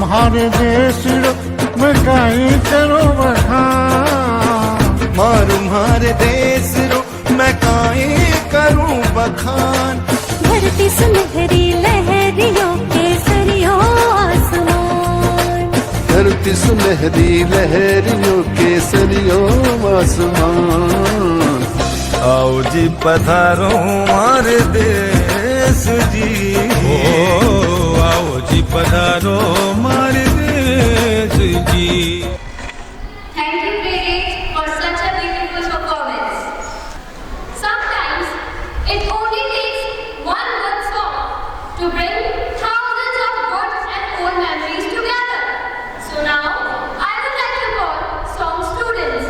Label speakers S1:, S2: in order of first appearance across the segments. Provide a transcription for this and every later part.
S1: मारे देश में काई करो बखान,
S2: मारू मारे देश रो मैं काई करूं बखान।
S3: धरती सुनहरी लहरियों केसरियों आसमान,
S2: धरती सुनहरी लहरियों केसरियों आसमान। आओ जी पधारो हमारे देश जी, आओ जी पधारो हमारे देश जी।
S4: Thank you, parents, for such a beautiful performance. Sometimes it only takes one good song to bring thousands of good and old memories together. So now I would like to call song students.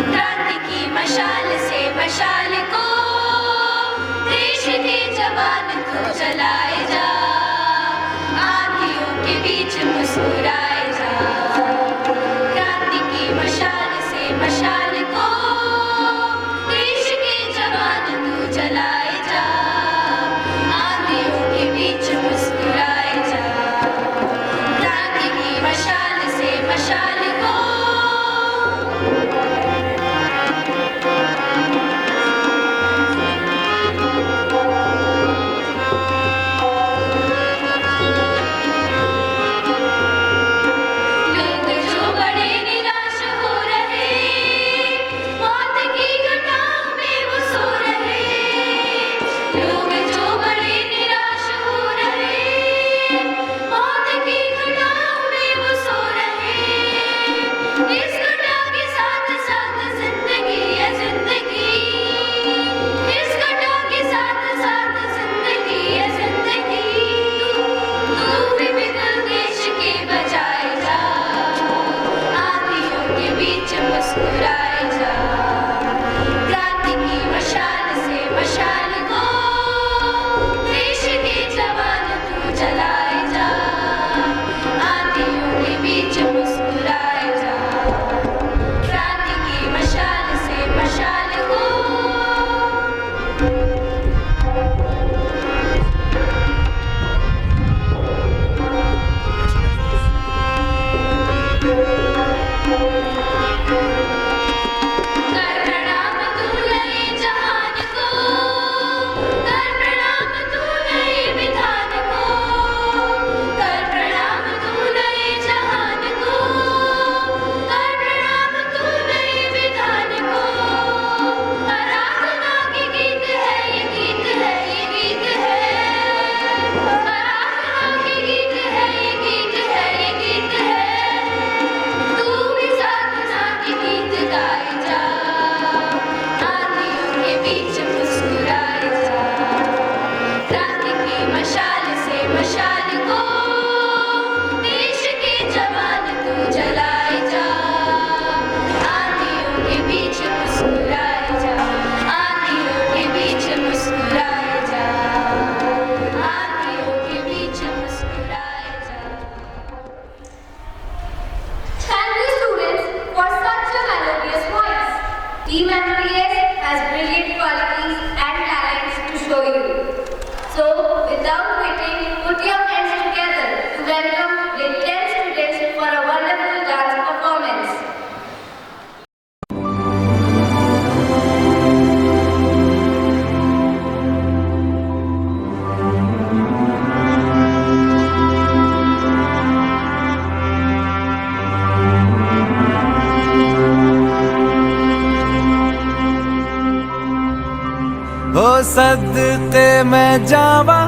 S4: क्रांति की मशाल से मशाल को देश के जवान को जलाए जा, आंधियों के बीच मुस्कुराए जा। क्रांति की मशाल से मशाल को देश के जवान को जलाए जा, आंधियों के बीच मुस्कुराए जा। क्रांति की मशाल से मशाल को लोग जो बड़े निराश हो रहे, मौत की घटाओं में वो सो रहे। लोग जो बड़े निराश हो रहे, मौत की घटाओं में वो सो रहे। इस घटा के साथ साथ जिंदगी है जिंदगी, इस घटा के साथ साथ जिंदगी है जिंदगी। तू भी बिगल देश के बजाए जा, आंधियों के बीच मुस्कुराए जा। क्रांति की मशाल से मशाल को देश के जवान तू जलाए जा, आंधियों के बीच मुस्कुराए जा। क्रांति की मशाल से मशाल को कर प्रणाम तू नए जहान को, कर प्रणाम तू नए विधान को। कर प्रणाम तू नए जहान को, कर प्रणाम तू नए विधान को। आराधना के गीत है ये गीत है ये गीत है, आराधना के गीत है ये गीत है ये गीत है। तू भी साधना के गीत गाए जा, आंधियों के बीच मुस्कुराए जा। क्रांति की मशाल से मशाल को देश के जवान तू जलाए जा, आंधियों के बीच मुस्कुराए जा। आंधियों के बीच मुस्कुराए जा, आंधियों के बीच मुस्कुराए जा। Thank you, students, for such a melodious voice. Team MPS has brilliant qualities and talents to show you. So, without waiting, put your hands together to welcome the 10 students for a wonderful dance performance.
S5: हो सदके मैं जावा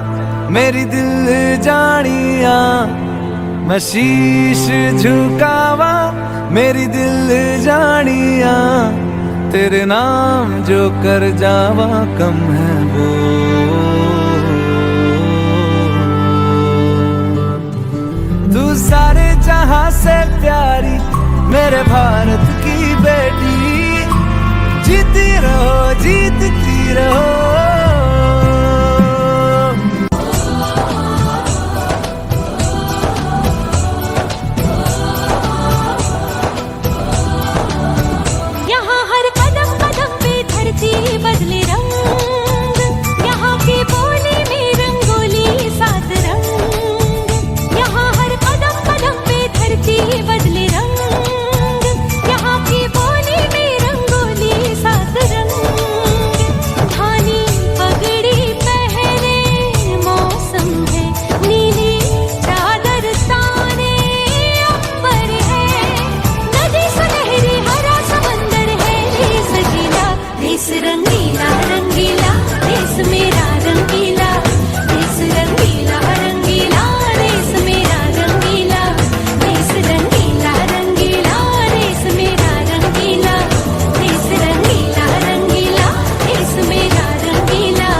S5: मेरी दिल जानिया, मैं शीश झुकावा मेरी दिल जानिया। तेरे नाम जो कर जावा कम है वो। तू सारे जहां से प्यारी मेरे भारत की बेटी, जीती रहो जीतती रहो।
S3: बदले रंग, यहाँ की बोली में रंगोली सात रंग। यहाँ हर कदम कदम पे धरती बदले रंग, यहाँ की बोली में रंगोली सात रंग। धानी पगड़ी पहने मौसम है, नीली चादर ताने अंबर है। नदी सुनहरी हरा समंदर है, देश गीला देश रंगीला रंगीला, देश मेरा रंगीला। देश रंगीला रंगीला, देश मेरा रंगीला। देश रंगीला रंगीला, देश मेरा रंगीला। देश रंगीला रंगीला, देश मेरा रंगीला।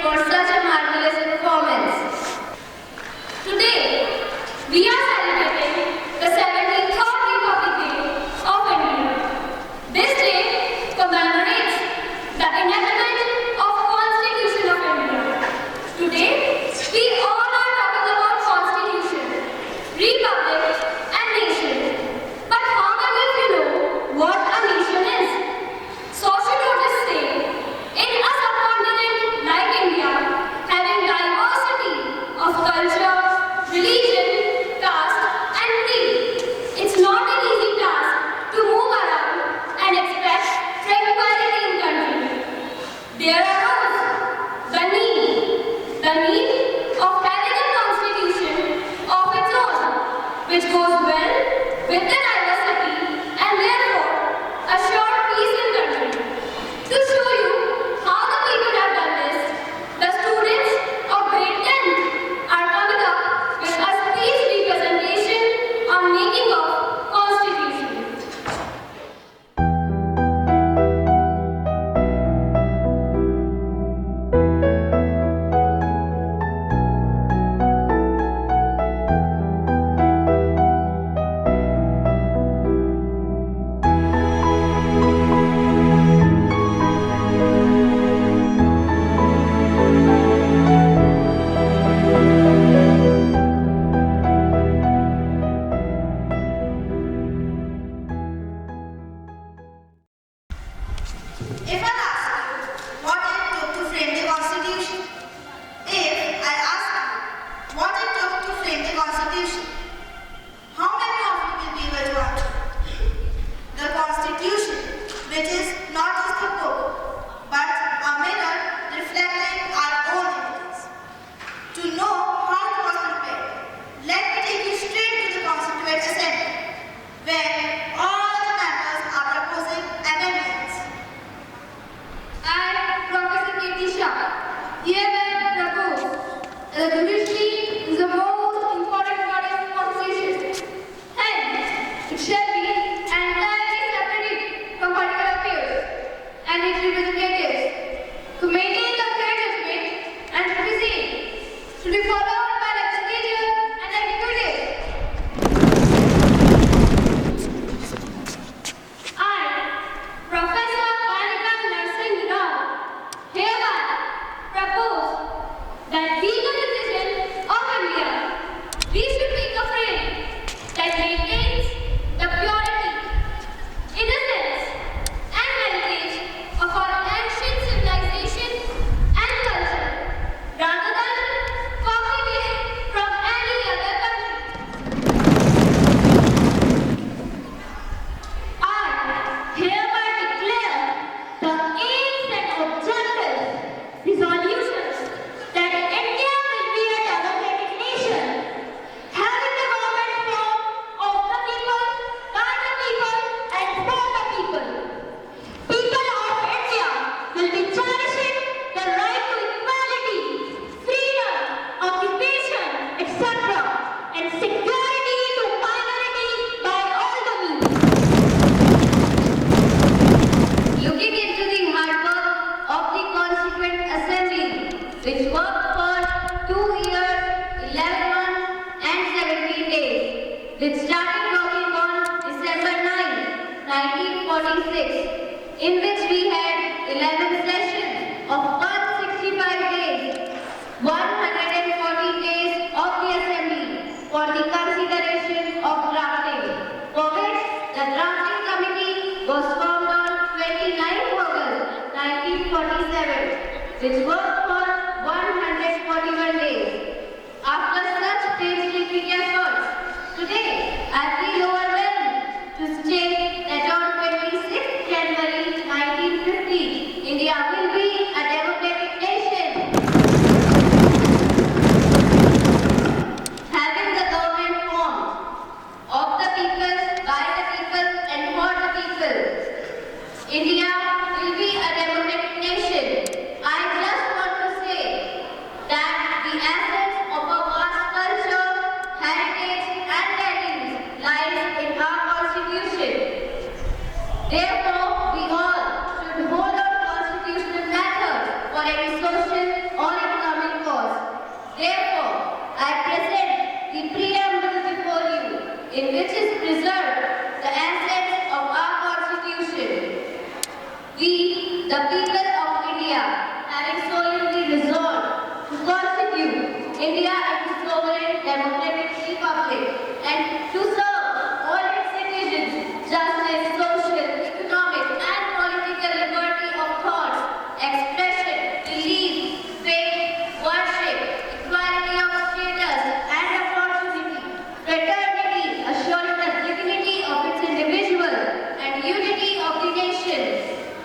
S4: For such a marvelous performance. Today, we are celebrating the 73rd Republic Day of India. This day commemorates the enactment of Constitution of India. Today, we all are talking about Constitution, Republic and Nation. But how many of you know what a nation is? Sociologists say, in a subcontinent like India, having diversity of culture, religion, caste and creed, it's not an easy task to move around and express tranquility in country. There arose the need of having a constitution of its own, which goes well with the diversity and therefore assure peace in country. To show you how the people have done this, the students of grade 10 are coming up with a speech representation on making of constitution.
S6: If I ask you what it took to frame the Constitution, if I ask you what it took to frame the Constitution, how many of you will be able to answer? The Constitution, which is not just a book, but a mirror reflecting our own images. To know how it was prepared, let me take you straight to the Constituent Assembly, where all the members are proposing amendments.
S4: which worked for 141 days. After such painstaking efforts, today I feel overwhelmed to state that on 26th January 1950, India will be a democratic nation, having the government formed of the people, by the people and for the people. India will be a democratic nation. I just want to say that the assets of our vast culture, heritage and values lies in our constitution. Therefore, we all should hold on constitutional matters for any social or economic cause. Therefore, I present the preamble before you, in which is preserved the assets of our constitution. We, the people of India, having solemnly resolved to constitute India as a sovereign democratic republic and to serve all its citizens justice, social, economic and political liberty of thought, expression, belief, faith, worship, equality of status and opportunity, fraternity, assuring the dignity of its individual and unity of the nation.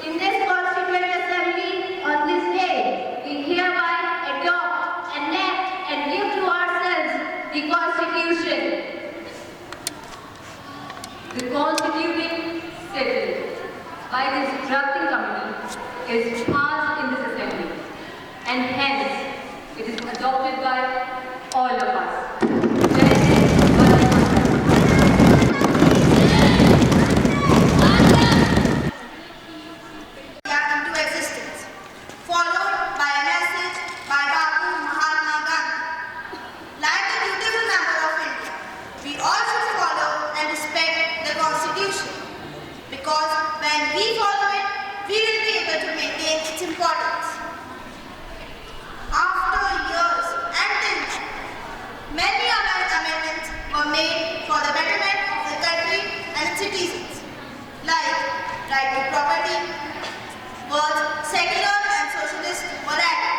S4: In this Constituent Assembly, on this day, we hereby adopt, enact and give to ourselves the Constitution. The Constituting Civil by this drafting committee is passed in this Assembly and hence it is adopted by all of us. Jai Hind, Vande
S6: Into existence, followed by a message by Bapu Mahatma Gandhi. Like the beautiful member of India, we all should follow and respect the Constitution, because when we follow it, we will be able to maintain its importance. After years and till then, many amendments were made for the betterment of the country and its citizens, like right to property, words secular and socialist were added,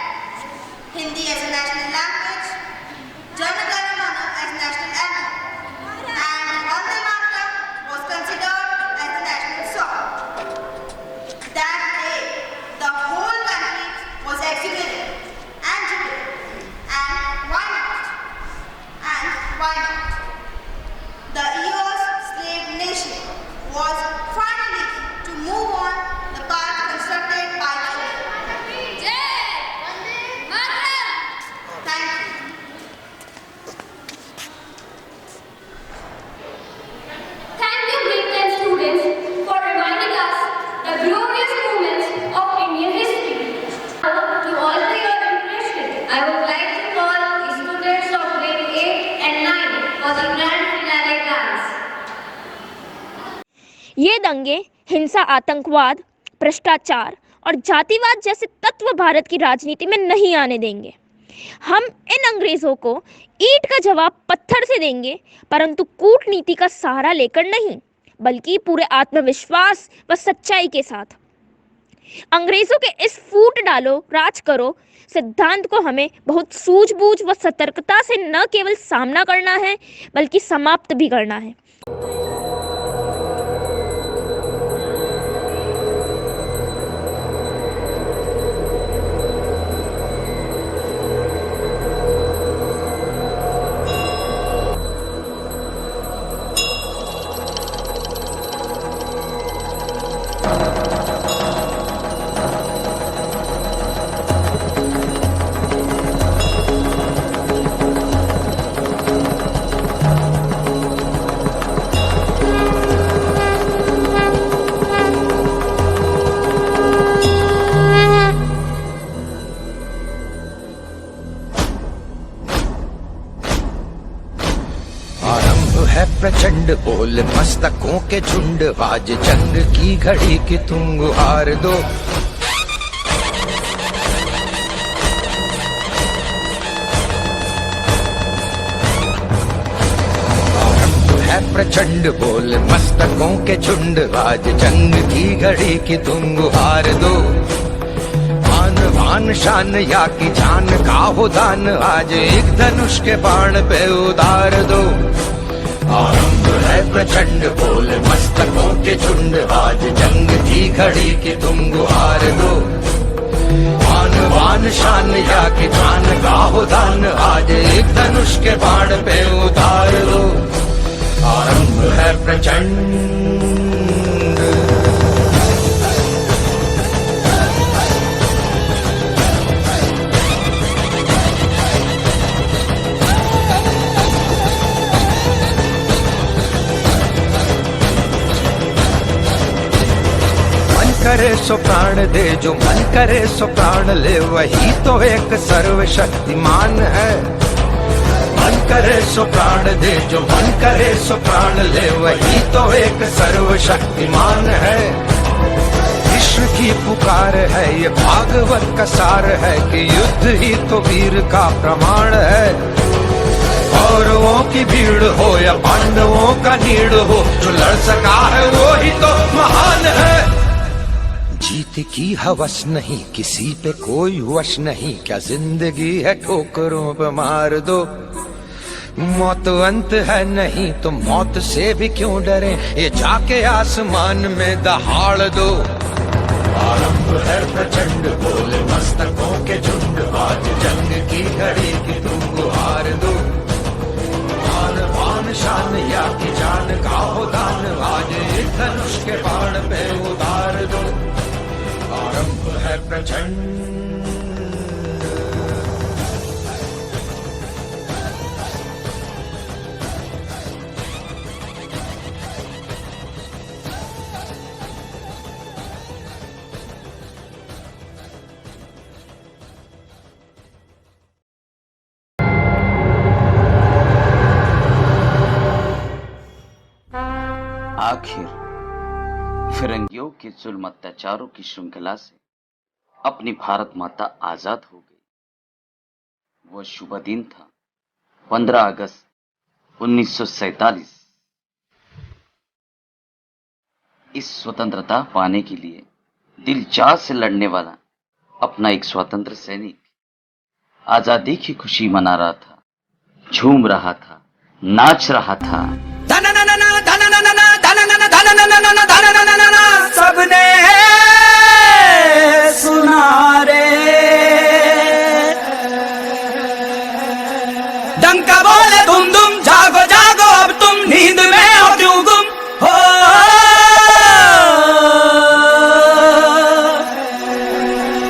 S6: Hindi as a national language, Jana Gana Mana as national anthem, and Vande Mataram was considered as the national song. That day, the whole country was exhilarated and jubilant. And why not? And why not? The years slave nation was finally to move on the path constructed by the Thank you.
S4: Thank you, great 10 students, for reminding us the glorious moments of Indian history. Now, to alter your impression, I would like to call the students of grade 8 and 9 for the grand finale dance.
S7: ये दंगे हिंसा, आतंकवाद, भ्रष्टाचार और जातिवाद जैसे तत्व भारत की राजनीति में नहीं आने देंगे। हम इन अंग्रेजों को ईंट का जवाब पत्थर से देंगे, परंतु कूटनीति का सहारा लेकर नहीं, बल्कि पूरे आत्मविश्वास व सच्चाई के साथ। अंग्रेजों के इस फूट डालो राज करो सिद्धांत को हमें बहुत सूझबूझ व सतर्कता से न केवल सामना करना है, बल्कि समाप्त भी करना है।
S8: प्रचंड बोल मस्तकों के झुंड, आज जंग की घड़ी की तुम गुहार दो। प्रचंड बोल मस्तकों के झुंड, आज जंग की घड़ी की तुम गुहार दो। आन बान शान या की जान का हो दान, आज एक धनुष के बाण पे उतार दो। आरंभ है प्रचंड बोल मस्तकों के झुंड, आज जंग की घड़ी की तुम गुहार दो। आन बान शान या की जान का हो दान, आज एक धनुष के बाण पे उतार दो। आरंभ है प्रचंड। करे सो प्राण दे, जो मन करे सो प्राण ले, वही तो एक सर्वशक्तिमान है। मन करे सो प्राण दे, जो मन करे सो प्राण ले, वही तो एक सर्वशक्तिमान है। विश्व की पुकार है, ये भागवत का सार है कि युद्ध ही तो वीर का प्रमाण है। कौरवों की भीड़ हो या पांडवों का नीड़ हो, जो लड़ सका है वो ही तो महान है। जीत की हवस नहीं, किसी पे कोई वश नहीं, क्या जिंदगी है ठोकरों पे मार दो। मौत अंत है नहीं तो मौत से भी क्यों डरे, ये जाके आसमान में दहाड़ दो। आरंभ है प्रचंड बोल मस्तकों के झुंड, आज जंग की घड़ी की तुम गुहार दो। आन बान शान या की जान का हो दान, आज एक धनुष के बाण पे उतार दो। आरंभ है प्रचंड।
S9: आखिर फिरंगियों के जुल्म अत्याचारों की श्रृंखला से अपनी भारत माता आजाद हो गई। वह शुभ दिन था 15 अगस्त 1947। इस स्वतंत्रता पाने के लिए दिल जान से लड़ने वाला अपना एक स्वतंत्र सैनिक आजादी की खुशी मना रहा था, झूम रहा था, नाच रहा था।
S10: सबने सुना रे डंका बोले धुम धुम, जागो जागो अब तुम नींद में हो क्यों गुम हो।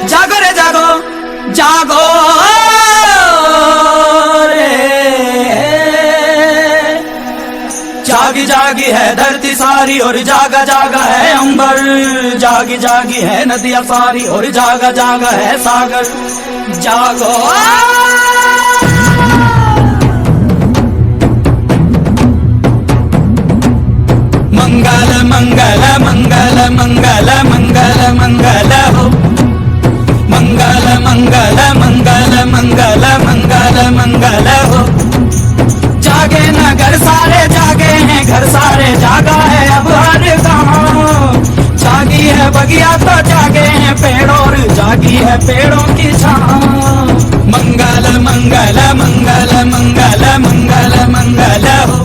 S10: जागो रे जागो जागो जागी जागी है धरती सारी और जागा जागा है अंबर, जागी जागी है नदियां सारी और जागा जागा है सागर। जागो मंगल मंगल मंगल मंगल मंगल मंगल हो, मंगल मंगल मंगल मंगल मंगल मंगल हो। जागे न घर सारे जागे हैं, घर सारे जागा है अब हर गाँव। जागी है बगिया तो जागे हैं पेड़ और जागी है पेड़ों की छाँव। मंगल मंगल मंगल मंगल मंगल मंगल हो।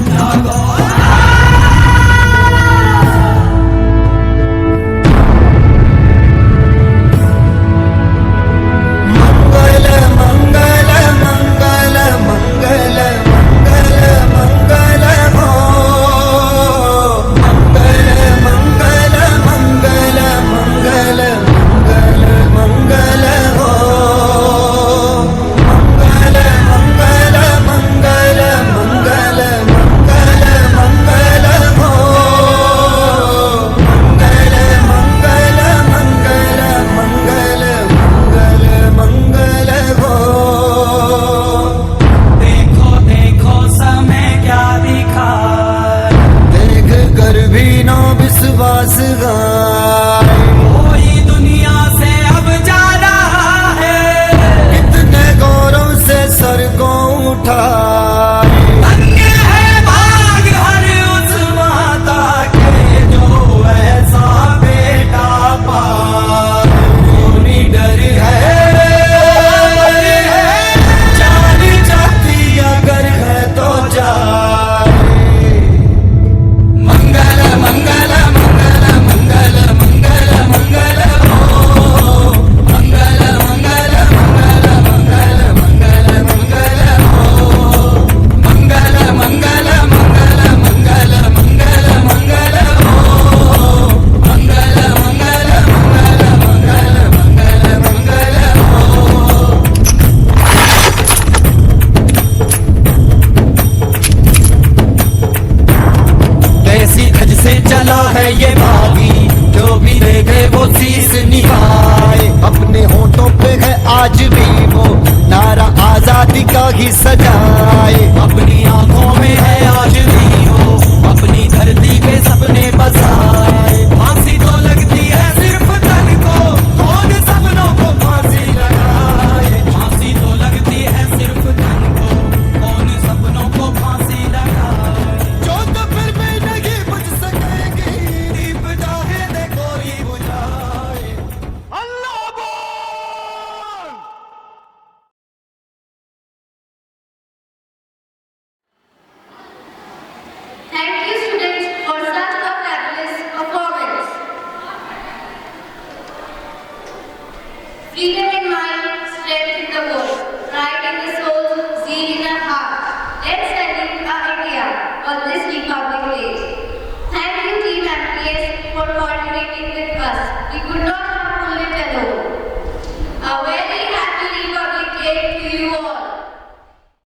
S2: ही सजाए।
S10: अपनी आंखों में है आज भी हो, अपनी धरती पे सपने बसाए। फांसी तो लगती है सिर्फ तन को, कौन सपनों को फांसी लगाए। फांसी तो लगती है सिर्फ तन को, कौन सपनों को फांसी लगाए।
S2: जो तो फिर भी नहीं बुझ सकेगी, दीप चाहे दे कोई बुझाए। अल्लाह बोल।
S6: Thank you, students, for such a fabulous performance. Freedom in mind, strength in the voice, pride in the soul, zeal in the heart. Let's salute our India on this Republic Day. Thank you, Team MPS, for coordinating with us. We could not have pulled it alone. A very happy Republic Day to you all.